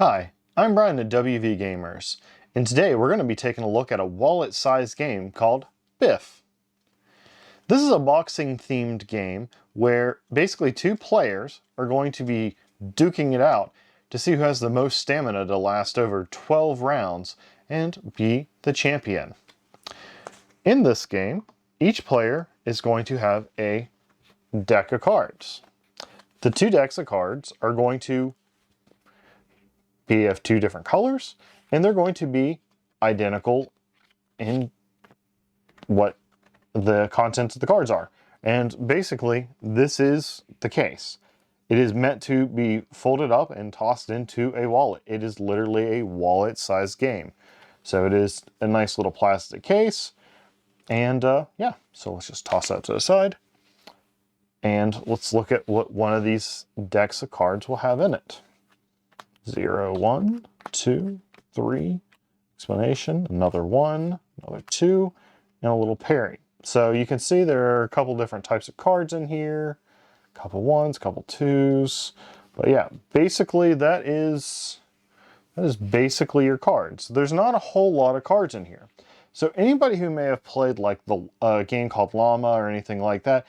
Hi, I'm Brian at WVGamers, and today we're going to be taking a look at a wallet-sized game called BIFF. This is a boxing-themed game where basically two players are going to be duking it out to see who has the most stamina to last over 12 rounds and be the champion. In this game, each player is going to have a deck of cards. The two decks of cards are going to be of two different colors, and they're going to be identical in what the contents of the cards are. And basically, this is the case. It is meant to be folded up and tossed into a wallet. It is literally a wallet-sized game. So it is a nice little plastic case. And yeah, so let's just toss that to the side. And let's look at what one of these decks of cards will have in it. 0, 1, 2, 3, explanation, another 1, another 2, and a little parry. So you can see there are a couple different types of cards in here, a couple 1s, a couple 2s. But yeah, basically that is basically your cards. There's not a whole lot of cards in here. So anybody who may have played like the game called Llama or anything like that,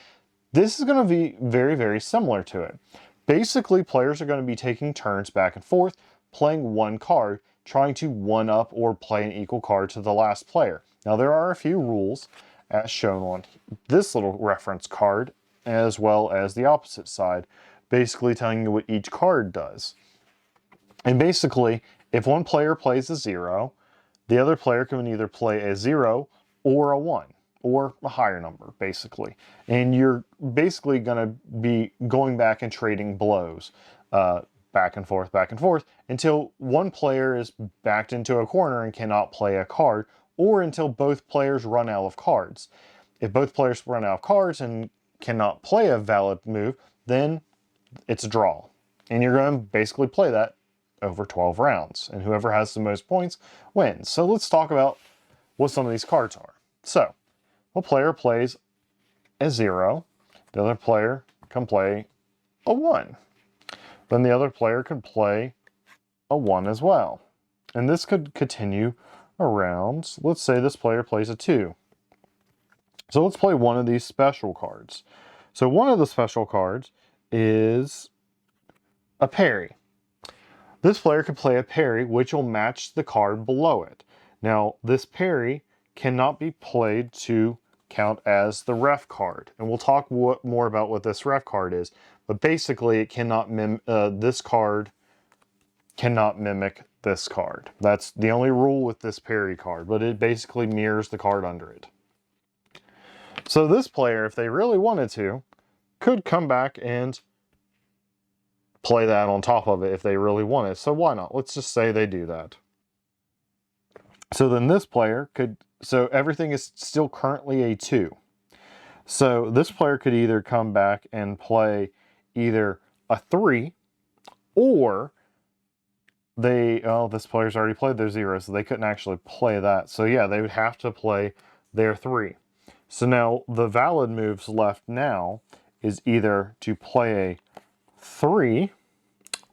this is going to be very, very similar to it. Basically, players are going to be taking turns back and forth, playing one card, trying to one-up or play an equal card to the last player. Now, there are a few rules, as shown on this little reference card, as well as the opposite side, basically telling you what each card does. And basically, if one player plays a 0, the other player can either play a 0 or a 1. Or a higher number, basically. And you're basically going to be going back and trading blows back and forth, until one player is backed into a corner and cannot play a card, or until both players run out of cards. If both players run out of cards and cannot play a valid move, then it's a draw. And you're going to basically play that over 12 rounds. And whoever has the most points wins. So let's talk about what some of these cards are. So, one player plays a 0, the other player can play a 1. Then the other player can play a 1 as well. And this could continue around, let's say this player plays a 2. So let's play one of these special cards. So one of the special cards is a parry. This player can play a parry, which will match the card below it. Now, this parry cannot be played to count as the ref card, and we'll talk more about what this ref card is, but basically it cannot this card cannot mimic this card. That's the only rule with this parry card, but it basically mirrors the card under it. So this player, if they really wanted to, could come back and play that on top of it if they really wanted. So why not? Let's just say they do that. So then this player could, so everything is still currently a 2. So this player could either come back and play either a 3, or this player's already played their 0, so they couldn't actually play that. So yeah, they would have to play their 3. So now the valid moves left now is either to play a 3,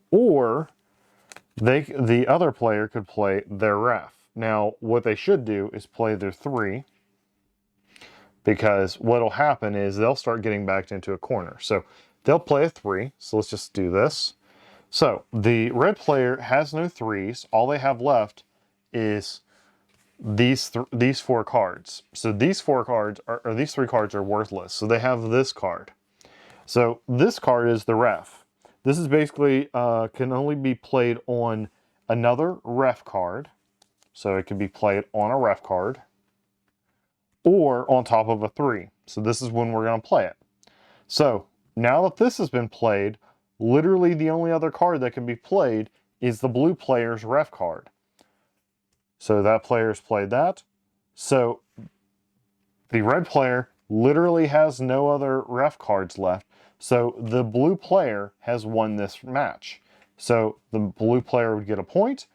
or the other player could play their ref. Now, what they should do is play their 3, because what'll happen is they'll start getting backed into a corner. So they'll play a 3. So let's just do this. So the red player has no 3s. All they have left is these 4 cards. So these 4 cards or these 3 cards are worthless. So they have this card. So this card is the ref. This is basically can only be played on another ref card. So it can be played on a ref card or on top of a 3. So this is when we're going to play it. So now that this has been played, literally the only other card that can be played is the blue player's ref card. So that player's played that. So the red player literally has no other ref cards left. So the blue player has won this match. So the blue player would get a point.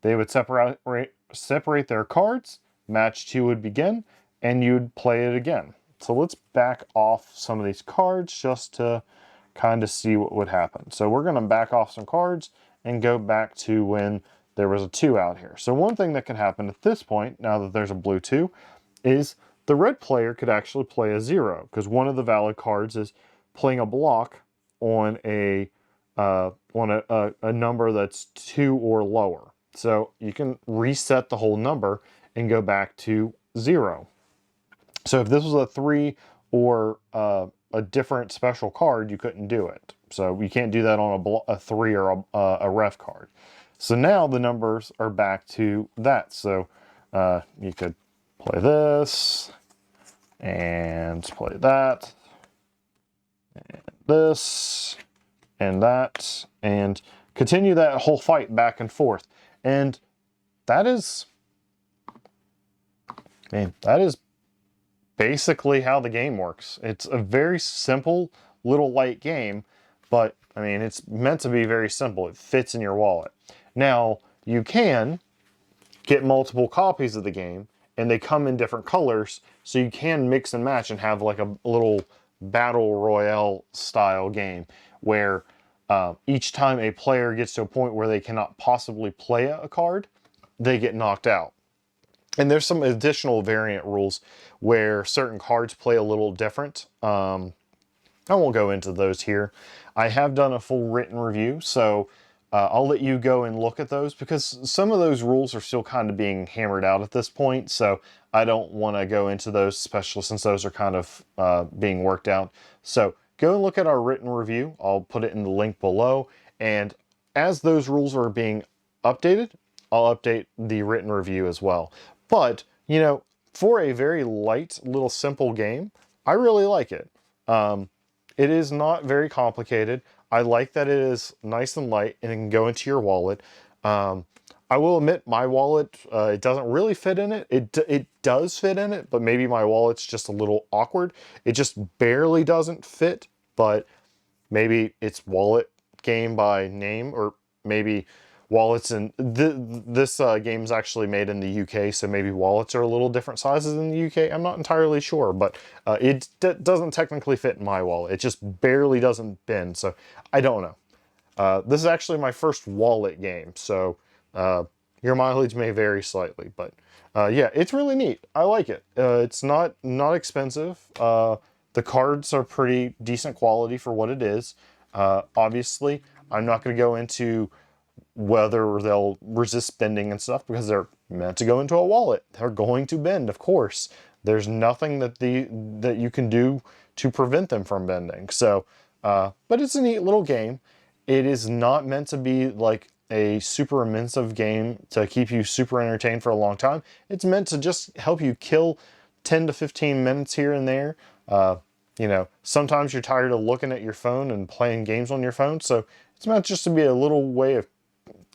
They would separate their cards, match 2 would begin, and you'd play it again. So let's back off some of these cards just to kind of see what would happen. So we're going to back off some cards and go back to when there was a 2 out here. So one thing that can happen at this point, now that there's a blue 2, is the red player could actually play a 0, because one of the valid cards is playing a block on a number that's 2 or lower. So you can reset the whole number and go back to 0. So if this was a 3 or a different special card, you couldn't do it. So you can't do that on a 3 or a ref card. So now the numbers are back to that. So you could play this, and play that, and this, and that, and continue that whole fight back and forth. And that is, that is basically how the game works. It's a very simple little light game, but I mean, it's meant to be very simple. It fits in your wallet. Now, you can get multiple copies of the game, and they come in different colors, so you can mix and match and have like a little battle royale style game where each time a player gets to a point where they cannot possibly play a card, they get knocked out. And there's some additional variant rules where certain cards play a little different. I won't go into those here. I have done a full written review, so I'll let you go and look at those, because some of those rules are still kind of being hammered out at this point, so I don't want to go into those, especially since those are kind of being worked out. So go and look at our written review. I'll put it in the link below, and as those rules are being updated, I'll update the written review as well. But, you know, for a very light, little simple game, I really like it. It is not very complicated. I like that it is nice and light and it can go into your wallet. I will admit my wallet, it doesn't really fit in it. It does fit in it, but maybe my wallet's just a little awkward. It just barely doesn't fit, but maybe it's wallet game by name, or maybe wallets in this game is actually made in the UK, so maybe wallets are a little different sizes in the UK. I'm not entirely sure, but it doesn't technically fit in my wallet. It just barely doesn't bend, so I don't know. This is actually my first wallet game, so your mileage may vary slightly, but yeah, it's really neat. I like it. It's not expensive. The cards are pretty decent quality for what it is. Obviously, I'm not going to go into whether they'll resist bending and stuff, because they're meant to go into a wallet. They're going to bend, of course. There's nothing that you can do to prevent them from bending. So, but it's a neat little game. It is not meant to be like a super immersive game to keep you super entertained for a long time. It's meant to just help you kill 10 to 15 minutes here and there. You know, sometimes you're tired of looking at your phone and playing games on your phone, so it's meant just to be a little way of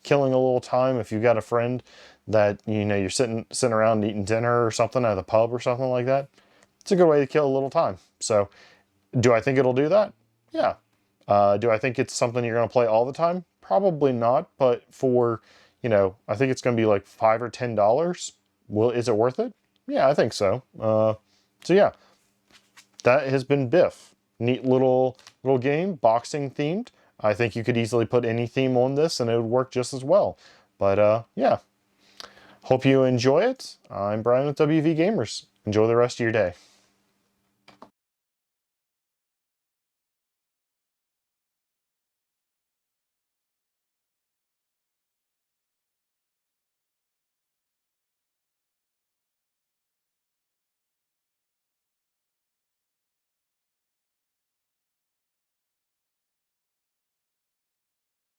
killing a little time. If you've got a friend that, you know, you're sitting around eating dinner or something at the pub or something like that, it's a good way to kill a little time. So do I think it'll do that? Yeah. Do I think it's something you're going to play all the time? Probably not, but for, you know, I think it's going to be like $5 or $10. Is it worth it? Yeah, I think so. So yeah, that has been BIFF. Neat little game, boxing themed. I think you could easily put any theme on this and it would work just as well. But yeah, hope you enjoy it. I'm Brian with WVGamers. Enjoy the rest of your day.